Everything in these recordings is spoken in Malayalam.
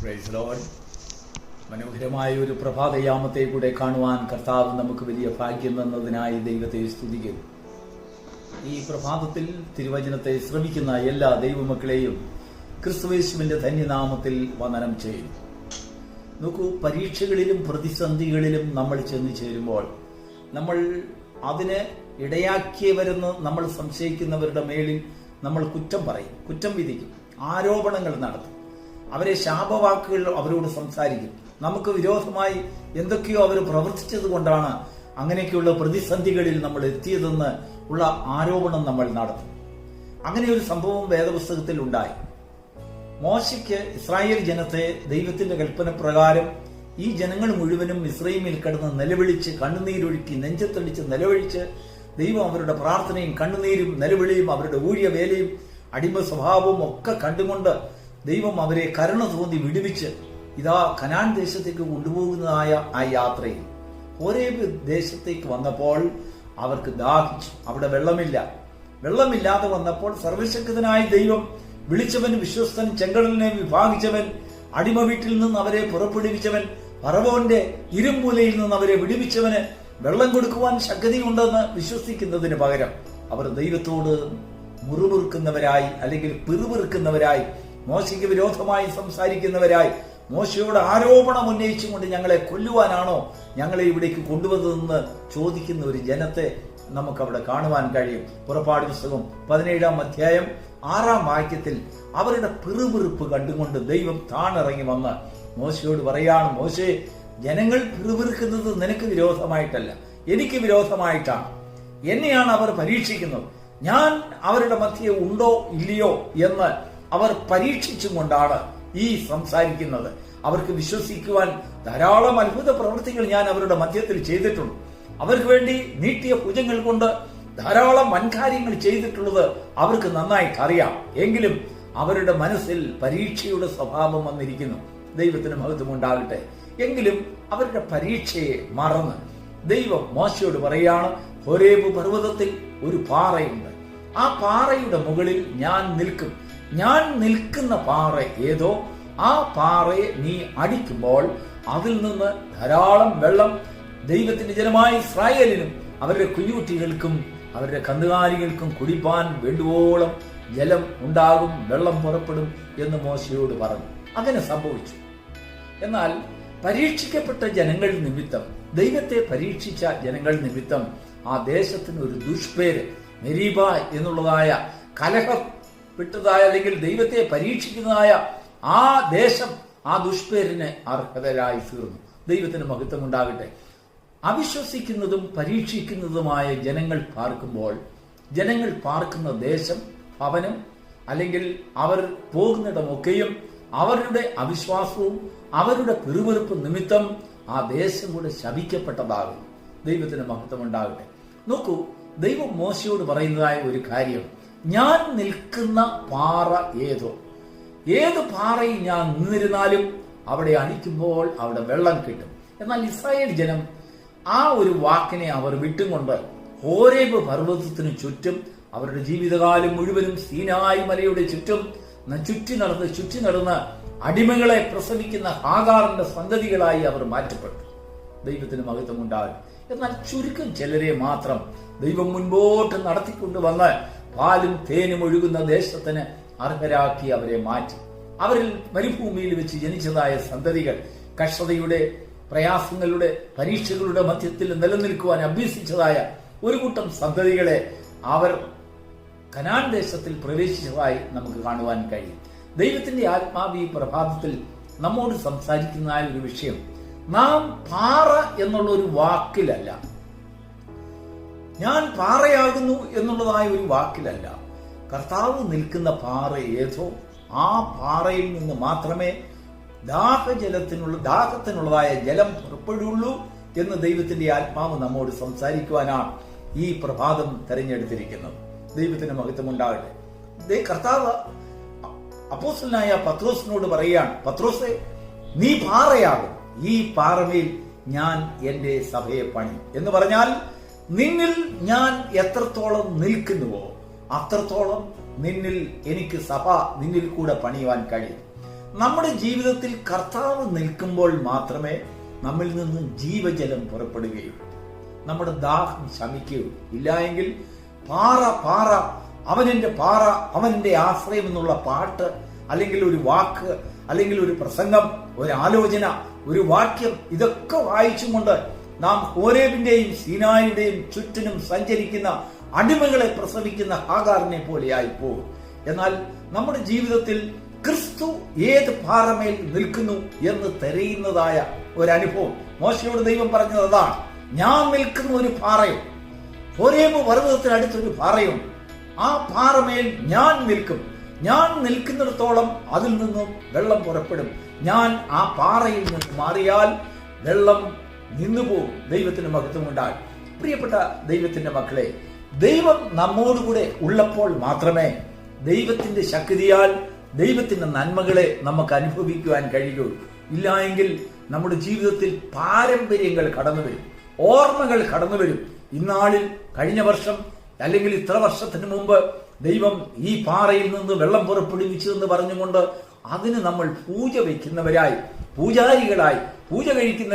Praise Lord. മനോഹരമായ ഒരു പ്രഭാതയാമത്തെ കൂടെ കാണുവാൻ കർത്താവ് നമുക്ക് വലിയ ഭാഗ്യം തന്നതിനായി ദൈവത്തെ സ്തുതിക്കുന്നു. ഈ പ്രഭാതത്തിൽ തിരുവചനത്തെ ശ്രമിക്കുന്ന എല്ലാ ദൈവമക്കളെയും ക്രിസ്തുയേശുവിന്റെ ധന്യനാമത്തിൽ വന്ദനം ചെയ്യുന്നു. നോക്കൂ, പരീക്ഷകളിലും പ്രതിസന്ധികളിലും നമ്മൾ ചെന്നു ചേരുമ്പോൾ നമ്മൾ അതിന് ഇടയാക്കിയവരെന്ന് നമ്മൾ സംശയിക്കുന്നവരുടെ മേലിൽ നമ്മൾ കുറ്റം പറയും, കുറ്റം വിധിക്കും, ആരോപണങ്ങൾ നടത്തും, അവരെ ശാപവാക്കുകൾ അവരോട് സംസാരിക്കും. നമുക്ക് വിരോധമായി എന്തൊക്കെയോ അവർ പ്രവർത്തിച്ചത് കൊണ്ടാണ് അങ്ങനെയൊക്കെയുള്ള പ്രതിസന്ധികളിൽ നമ്മൾ എത്തിയതെന്ന് ഉള്ള ആരോപണം നമ്മൾ നടത്തും. അങ്ങനെ ഒരു സംഭവം വേദപുസ്തകത്തിൽ ഉണ്ടായി. മോശയ്ക്ക് ഇസ്രായേൽ ജനത്തെ ദൈവത്തിന്റെ കൽപ്പന പ്രകാരം ഈ ജനങ്ങൾ മുഴുവനും മിസ്രയീമിൽ കിടന്ന് നിലവിളിച്ച് കണ്ണുനീരൊഴുക്കി നെഞ്ചത്തടിച്ച് നിലവിളിച്ച് ദൈവം അവരുടെ പ്രാർത്ഥനയും കണ്ണുനീരും നിലവിളിയും അവരുടെ ഊഴിയവേലയും അടിമ സ്വഭാവവും ഒക്കെ കണ്ടുകൊണ്ട് ദൈവം അവരെ കരുണ തോന്നി വിടുവിച്ച് ഇതാ കനാൻ ദേശത്തേക്ക് കൊണ്ടുപോകുന്നതായ ആ യാത്രയിൽ ഹോരേബ് ദേശത്തേക്ക് വന്നപ്പോൾ അവർക്ക് ദാഹിച്ചു. അവിടെ വെള്ളമില്ലാതെ വന്നപ്പോൾ സർവശക്തനായ ദൈവം വിളിച്ചവൻ, വിശ്വസ്തൻ, ചെങ്കടലിനെ വിഭാഗിച്ചവൻ, അടിമ വീട്ടിൽ നിന്ന് അവരെ പുറപ്പെടുവിച്ചവൻ, ഫറവോന്റെ ഇരുമ്പൂലയിൽ നിന്ന് അവരെ വിടുവിച്ചവന് വെള്ളം കൊടുക്കുവാൻ ശക്തിയുണ്ടെന്ന് വിശ്വസിക്കുന്നതിന് പകരം അവർ ദൈവത്തോട് മുറുമുറുക്കുന്നവരായി അല്ലെങ്കിൽ പിറുപിറുക്കുന്നവരായി, മോശയ്ക്ക് വിരോധമായി സംസാരിക്കുന്നവരായി, മോശയോട് ആരോപണം ഉന്നയിച്ചുകൊണ്ട് ഞങ്ങളെ കൊല്ലുവാനാണോ ഞങ്ങളെ ഇവിടേക്ക് കൊണ്ടുവന്നതെന്ന് ചോദിക്കുന്ന ഒരു ജനത്തെ നമുക്കവിടെ കാണുവാൻ കഴിയും. പുറപ്പാട് പുസ്തകം 17-ാം അധ്യായം 6-ാം വാക്യത്തിൽ അവരുടെ പിറുപിറുപ്പ് കണ്ടുകൊണ്ട് ദൈവം താണിറങ്ങി വന്ന് മോശയോട് പറയാണ്, മോശേ, ജനങ്ങൾ പിറുപിറുക്കുന്നത് നിനക്ക് വിരോധമായിട്ടല്ല, എനിക്ക് വിരോധമായിട്ടാണ്. എന്നെയാണ് അവർ പരീക്ഷിക്കുന്നത്. ഞാൻ അവരുടെ മധ്യേ ഉണ്ടോ ഇല്ലയോ എന്ന് അവർ പരീക്ഷിച്ചും കൊണ്ടാണ് ഈ സംസാരിക്കുന്നത്. അവർക്ക് വിശ്വസിക്കുവാൻ ധാരാളം അത്ഭുത പ്രവൃത്തികൾ ഞാൻ അവരുടെ മധ്യത്തിൽ ചെയ്തിട്ടുണ്ട്. അവർക്ക് വേണ്ടി നീട്ടിയ ഭുജങ്ങൾ കൊണ്ട് ധാരാളം വൻകാര്യങ്ങൾ ചെയ്തിട്ടുള്ളത് അവർക്ക് നന്നായിട്ട് അറിയാം. എങ്കിലും അവരുടെ മനസ്സിൽ പരീക്ഷയുടെ സ്വഭാവം വന്നിരിക്കുന്നു. ദൈവത്തിന് മഹത്വം ഉണ്ടാകട്ടെ. എങ്കിലും അവരുടെ പരീക്ഷയെ മറന്ന് ദൈവം മോശയോട് പറയാണ്, ഹോരേബ് പർവ്വതത്തിൽ ഒരു പാറയുണ്ട്, ആ പാറയുടെ മുകളിൽ ഞാൻ നിൽക്കും. ഞാൻ നിൽക്കുന്ന പാറ ഏതോ ആ പാറയെ നീ അടിക്കുമ്പോൾ അതിൽ നിന്ന് ധാരാളം വെള്ളം ദൈവത്തിന്റെ ജനമായ ഇസ്രായേലിനും അവരുടെ കുഞ്ഞുകുട്ടികൾക്കും അവരുടെ കന്നുകാലികൾക്കും കുടിപ്പാൻ വേണ്ടുവോളം ജലം ഉണ്ടാകും, വെള്ളം പുറപ്പെടും എന്ന് മോശയോട് പറഞ്ഞു. അങ്ങനെ സംഭവിച്ചു. എന്നാൽ പരീക്ഷിക്കപ്പെട്ട ജനങ്ങൾ നിമിത്തം, ദൈവത്തെ പരീക്ഷിച്ച ജനങ്ങൾ നിമിത്തം ആ ദേശത്തിന് ഒരു ദുഷ്പേര്, മെരീബ എന്നുള്ളതായ കലഹം വിട്ടതായ അല്ലെങ്കിൽ ദൈവത്തെ പരീക്ഷിക്കുന്നതായ ആ ദേശം ആ ദുഷ്പേരിന് അർഹതരായി തീർന്നു. ദൈവത്തിന് മഹത്വം ഉണ്ടാകട്ടെ. അവിശ്വസിക്കുന്നതും പരീക്ഷിക്കുന്നതുമായ ജനങ്ങൾ പാർക്കുമ്പോൾ, ജനങ്ങൾ പാർക്കുന്ന ദേശം, ഭവനം അല്ലെങ്കിൽ അവർ പോകുന്നിടമൊക്കെയും അവരുടെ അവിശ്വാസവും അവരുടെ പിറുപിറുപ്പ് നിമിത്തം ആ ദേശം കൂടെ ശപിക്കപ്പെട്ടതാകും. ദൈവത്തിന് മഹത്വം ഉണ്ടാകട്ടെ. നോക്കൂ, ദൈവം മോശയോട് പറയുന്നതായ ഒരു കാര്യം, ഞാൻ നിൽക്കുന്ന പാറ ഏതോ, ഏത് പാറയിൽ ഞാൻ നിന്നിരുന്നാലും അവിടെ അടിക്കുമ്പോൾ അവിടെ വെള്ളം കിട്ടും. എന്നാൽ ഇസ്രായേൽ ജനം ആ ഒരു വാക്കിനെ അവർ വിട്ടുകൊണ്ട് ഹോരേബ് പർവ്വതത്തിന് ചുറ്റും അവരുടെ ജീവിതകാലം മുഴുവനും സീനായി മലയുടെ ചുറ്റും ചുറ്റി നടന്ന് അടിമകളെ പ്രസവിക്കുന്ന ഹാഗാറിന്റെ സന്തതികളായി അവർ മാറ്റപ്പെട്ടു. ദൈവത്തിന് മഹത്വം ഉണ്ടാകും. എന്നാൽ ചുരുക്കം ചിലരെ മാത്രം ദൈവം മുൻപോട്ട് നടത്തിക്കൊണ്ടുവന്ന് പാലും തേനും ഒഴുകുന്ന ദേശത്തിന് അർഹരാക്കി അവരെ മാറ്റി. അവരിൽ മരുഭൂമിയിൽ വെച്ച് ജനിച്ചതായ സന്തതികൾ കഷ്ടതയുടെ, പ്രയാസങ്ങളുടെ, പരീക്ഷകളുടെ മധ്യത്തിൽ നിലനിൽക്കുവാൻ അഭ്യസിച്ചതായ ഒരു കൂട്ടം സന്തതികളെ അവർ കനാൻ ദേശത്തിൽ പ്രവേശിച്ചതായി നമുക്ക് കാണുവാൻ കഴിയും. ദൈവത്തിന്റെ ആത്മാവ് ഈ പ്രഭാതത്തിൽ നമ്മോട് സംസാരിക്കുന്ന ഒരു വിഷയം, നാം പാറ എന്നുള്ള ഒരു വാക്കിലല്ല, ഞാൻ പാറയാകുന്നു എന്നുള്ളതായ ഒരു വാക്കിലല്ല, കർത്താവ് നിൽക്കുന്ന പാറ ഏതോ ആ പാറയിൽ നിന്ന് മാത്രമേ ദാഹത്തിനുള്ളതായ ജലം പുറപ്പെടുള്ളൂ എന്ന് ദൈവത്തിന്റെ ആത്മാവ് നമ്മോട് സംസാരിക്കുവാനാണ് ഈ പ്രഭാതം തെരഞ്ഞെടുത്തിരിക്കുന്നത്. ദൈവത്തിന് മഹത്വം ഉണ്ടാകട്ടെ. കർത്താവ് അപ്പോസ്തലനായ പത്രോസിനോട് പറയുകയാണ്, പത്രോസേ, നീ പാറയാകും, ഈ പാറമേൽ ഞാൻ എന്റെ സഭയെ പണി എന്ന് പറഞ്ഞാൽ നിന്നിൽ ഞാൻ എത്രത്തോളം നിൽക്കുന്നുവോ അത്രത്തോളം നിന്നിൽ എനിക്ക് സഭ നിന്നിൽ കൂടെ പണിയുവാൻ കഴിയും. നമ്മുടെ ജീവിതത്തിൽ കർത്താവ് നിൽക്കുമ്പോൾ മാത്രമേ നമ്മിൽ നിന്ന് ജീവജലം പുറപ്പെടുകയുള്ളൂ, നമ്മുടെ ദാഹം ശമിക്കുകയുള്ളൂ. ഇല്ല എങ്കിൽ പാറ അവനെന്റെ പാറ, അവന്റെ ആശ്രയം എന്നുള്ള പാട്ട്, അല്ലെങ്കിൽ ഒരു വാക്ക്, അല്ലെങ്കിൽ ഒരു പ്രസംഗം, ഒരു ആലോചന, ഒരു വാക്യം, ഇതൊക്കെ വായിച്ചുകൊണ്ട് നാം ഹോരേബിന്റെയും സീനായിയുടെയും ചുറ്റിനും സഞ്ചരിക്കുന്ന അടിമകളെ പ്രസവിക്കുന്ന ഹാഗാറിനെ പോലെയായി പോകും. എന്നാൽ നമ്മുടെ ജീവിതത്തിൽ ക്രിസ്തു ഏത് പാറമേൽ നിൽക്കുന്നു എന്ന് തെരയുന്നതായ ഒരനുഭവം മോശയോട് ദൈവം പറഞ്ഞത് അതാണ്. ഞാൻ നിൽക്കുന്ന ഒരു പാറയും, ഹോരേബ് പർവ്വതത്തിനടുത്തൊരു പാറയും, ആ പാറമേൽ ഞാൻ നിൽക്കും. ഞാൻ നിൽക്കുന്നിടത്തോളം അതിൽ നിന്നും വെള്ളം പുറപ്പെടും. ഞാൻ ആ പാറയിൽ നിന്ന് മാറിയാൽ വെള്ളം നിന്നുപോകും. ദൈവത്തിന് മഹത്വം ഉണ്ടാകും. പ്രിയപ്പെട്ട ദൈവത്തിന്റെ മക്കളെ, ദൈവം നമ്മോടുകൂടെ ഉള്ളപ്പോൾ മാത്രമേ ദൈവത്തിന്റെ ശക്തിയാൽ ദൈവത്തിന്റെ നന്മകളെ നമുക്ക് അനുഭവിക്കുവാൻ കഴിയുകയുള്ളൂ. ഇല്ല എങ്കിൽ നമ്മുടെ ജീവിതത്തിൽ പാരമ്പര്യങ്ങൾ കടന്നു വരും, ഓർമ്മകൾ കടന്നു വരും. ഇന്നാളിൽ, കഴിഞ്ഞ വർഷം, അല്ലെങ്കിൽ ഇത്ര വർഷത്തിന് മുമ്പ് ദൈവം ഈ പാറയിൽ നിന്ന് വെള്ളം പുറപ്പെടുവിച്ചു എന്ന് പറഞ്ഞുകൊണ്ട് അതിന് നമ്മൾ പൂജ വയ്ക്കുന്നവരായി, പൂജാരികളായി, പൂജ കഴിക്കുന്ന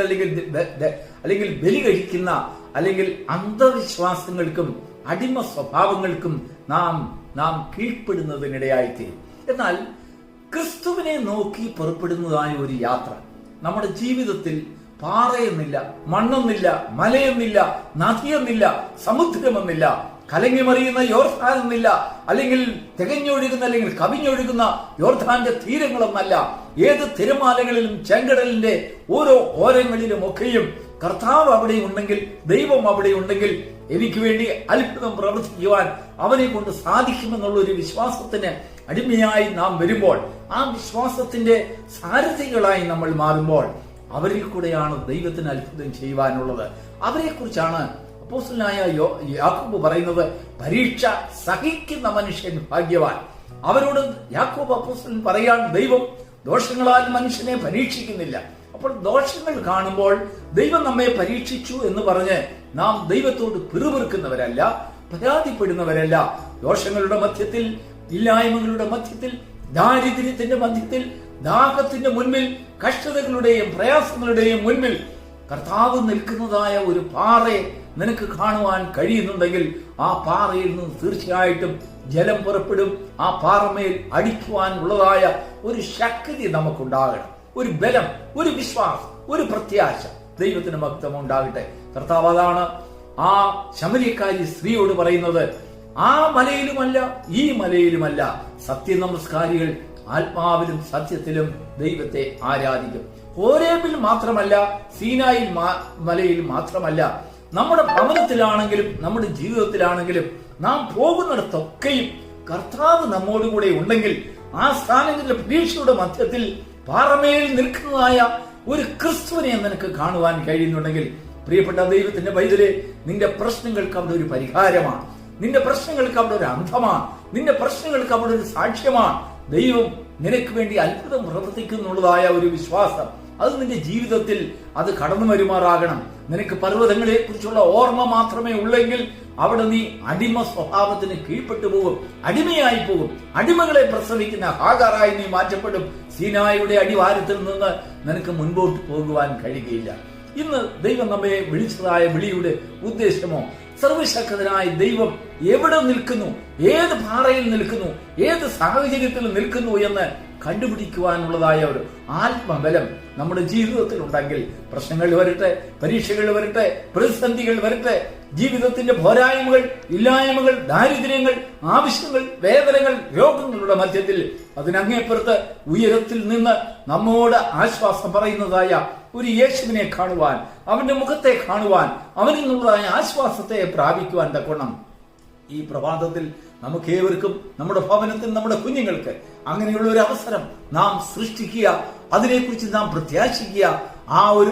അല്ലെങ്കിൽ ബലി കഴിക്കുന്ന, അല്ലെങ്കിൽ അന്ധവിശ്വാസങ്ങൾക്കും അടിമ സ്വഭാവങ്ങൾക്കും നാം കീഴ്പ്പെടുന്നതിനിടയായിത്തീരും. എന്നാൽ ക്രിസ്തുവിനെ നോക്കി പുറപ്പെടുന്നതായ ഒരു യാത്ര നമ്മുടെ ജീവിതത്തിൽ പാറയെന്നില്ല, മണ്ണൊന്നില്ല, മലയൊന്നില്ല, നദിയൊന്നില്ല, സമുദ്രമെന്നില്ല, കലങ്ങിമറിയുന്ന യോർദാനെന്നില്ല, അല്ലെങ്കിൽ തികഞ്ഞൊഴുകുന്ന അല്ലെങ്കിൽ കവിഞ്ഞൊഴുകുന്ന യോർദാന്റെ തീരങ്ങളൊന്നല്ല. ഏത് തിരമാലകളിലും ചെങ്കടലിന്റെ ഓരോ ഓരങ്ങളിലും ഒക്കെയും കർത്താവ് അവിടെ ഉണ്ടെങ്കിൽ, ദൈവം അവിടെ ഉണ്ടെങ്കിൽ എനിക്ക് വേണ്ടി അത്ഭുതം പ്രവർത്തിക്കുവാൻ അവനെ കൊണ്ട് സാധിക്കുമെന്നുള്ള ഒരു വിശ്വാസത്തിന് അടിമയായി നാം വരുമ്പോൾ, ആ വിശ്വാസത്തിന്റെ സാരഥികളായി നമ്മൾ മാറുമ്പോൾ, അവരിൽ കൂടെയാണ് ദൈവത്തിന് അത്ഭുതം ചെയ്യുവാനുള്ളത്. അവരെ കുറിച്ചാണ് അപ്പോസ്തലനായ യാക്കോബ് പറയുന്നത്, പരീക്ഷ സഹിക്കുന്ന മനുഷ്യൻ ഭാഗ്യവാൻ. അവരോട് യാക്കോബ് അപ്പോസ്തലൻ പറയാൻ, ദൈവം ദോഷങ്ങളാൽ മനുഷ്യനെ പരീക്ഷിക്കുന്നില്ല. അപ്പോൾ ദോഷങ്ങൾ കാണുമ്പോൾ ദൈവം നമ്മെ പരീക്ഷിച്ചു എന്ന് പറഞ്ഞ് നാം ദൈവത്തോട് പിറുപിറുക്കുന്നവരല്ല, പരാതിപ്പെടുന്നവരല്ല. ദോഷങ്ങളുടെ മധ്യത്തിൽ, ഇല്ലായ്മകളുടെ മധ്യത്തിൽ, ദാരിദ്ര്യത്തിന്റെ മധ്യത്തിൽ, ദാഹത്തിന്റെ മുൻപിൽ, കഷ്ടതകളുടെയും പ്രയാസങ്ങളുടെയും മുൻപിൽ കർത്താവ് നിൽക്കുന്നതായ ഒരു പാറയെ നിനക്ക് കാണുവാൻ കഴിയുന്നുണ്ടെങ്കിൽ ആ പാറയിൽ നിന്ന് തീർച്ചയായിട്ടും ജലം പുറപ്പെടും. ആ പാറമേൽ അടിക്കുവാൻ ഉള്ളതായ ഒരു ശക്തി നമുക്കുണ്ടാകണം, ഒരു ബലം, ഒരു വിശ്വാസം, ഒരു പ്രത്യാശ. ദൈവത്തിന് മഹത്വം ഉണ്ടാകട്ടെ. കർത്താവ് അതാണ് ആ ശമരിയക്കാരി സ്ത്രീയോട് പറയുന്നത്, ആ മലയിലുമല്ല ഈ മലയിലുമല്ല സത്യനമസ്കാരികൾ ആത്മാവിലും സത്യത്തിലും ദൈവത്തെ ആരാധിക്കും. ഹോരേബിൽ മാത്രമല്ല, സീനായിൽ മലയിൽ മാത്രമല്ല, നമ്മുടെ ഭവനത്തിലാണെങ്കിലും നമ്മുടെ ജീവിതത്തിലാണെങ്കിലും നാം പോകുന്നിടത്തൊക്കെയും കർത്താവ് നമ്മോടുകൂടെ ഉണ്ടെങ്കിൽ, ആ സ്ഥാനങ്ങളിലെ പരീക്ഷയുടെ മധ്യത്തിൽ പാറമേൽ നിൽക്കുന്നതായ ഒരു ക്രിസ്തുവിനെ നിനക്ക് കാണുവാൻ കഴിയുന്നുണ്ടെങ്കിൽ, പ്രിയപ്പെട്ട ദൈവത്തിന്റെ പൈതലേ, നിന്റെ പ്രശ്നങ്ങൾക്ക് അവിടെ ഒരു പരിഹാരമാണ്, നിന്റെ പ്രശ്നങ്ങൾക്ക് അവിടെ ഒരു അന്തമാണ്, നിന്റെ പ്രശ്നങ്ങൾക്ക് അവിടെ ഒരു സാക്ഷ്യമാണ്. ദൈവം നിനക്ക് വേണ്ടി അത്ഭുതം പ്രവർത്തിക്കുന്നുള്ളതായ ഒരു വിശ്വാസം അത് നിന്റെ ജീവിതത്തിൽ അത് കടന്നു വരുമാറാകണം. നിനക്ക് പർവ്വതങ്ങളെ കുറിച്ചുള്ള ഓർമ്മ മാത്രമേ ഉള്ളെങ്കിൽ അവിടെ നീ അടിമ സ്വഭാവത്തിന് കീഴ്പ്പെട്ടു പോകും, അടിമയായി പോകും. അടിമകളെ പ്രസവിക്കുന്ന ഹാഗാറായി നീ മാറ്റപ്പെടും. സീനായുടെ അടിവാരത്തിൽ നിന്ന് നിനക്ക് മുൻപോട്ട് പോകുവാൻ കഴിയുകയില്ല. ഇന്ന് ദൈവം നമ്മെ വിളിച്ചതായ വിളിയുടെ ഉദ്ദേശമോ, സർവശക്തനായ ദൈവം എവിടെ നിൽക്കുന്നു, ഏത് പാറയിൽ നിൽക്കുന്നു, ഏത് സാഹചര്യത്തിൽ നിൽക്കുന്നു എന്ന് കണ്ടുപിടിക്കുവാനുള്ളതായ ഒരു ആത്മബലം നമ്മുടെ ജീവിതത്തിൽ ഉണ്ടെങ്കിൽ, പ്രശ്നങ്ങൾ വരട്ടെ, പരീക്ഷകൾ വരട്ടെ, പ്രതിസന്ധികൾ വരട്ടെ, ജീവിതത്തിന്റെ പോരായ്മകൾ, ഇല്ലായ്മകൾ, ദാരിദ്ര്യങ്ങൾ, ആവശ്യങ്ങൾ, വേദനകൾ, രോഗങ്ങളുടെ മധ്യത്തിൽ അതിനങ്ങേപ്പുറത്ത് ഉയരത്തിൽ നിന്ന് നമ്മോട് ആശ്വാസം പറയുന്നതായ ഒരു യേശുവിനെ കാണുവാൻ, അവന്റെ മുഖത്തെ കാണുവാൻ, അവനിൽ നിന്നുള്ളതായ ആശ്വാസത്തെ പ്രാപിക്കുവാൻ തക്കവണ്ണം ഈ പ്രഭാതത്തിൽ നമുക്കേവർക്കും, നമ്മുടെ ഭവനത്തിൽ, നമ്മുടെ കുഞ്ഞുങ്ങൾക്ക് അങ്ങനെയുള്ള ഒരു അവസരം നാം സൃഷ്ടിക്കുക, അതിനെക്കുറിച്ച് നാം പ്രത്യാശിക്കുക. ആ ഒരു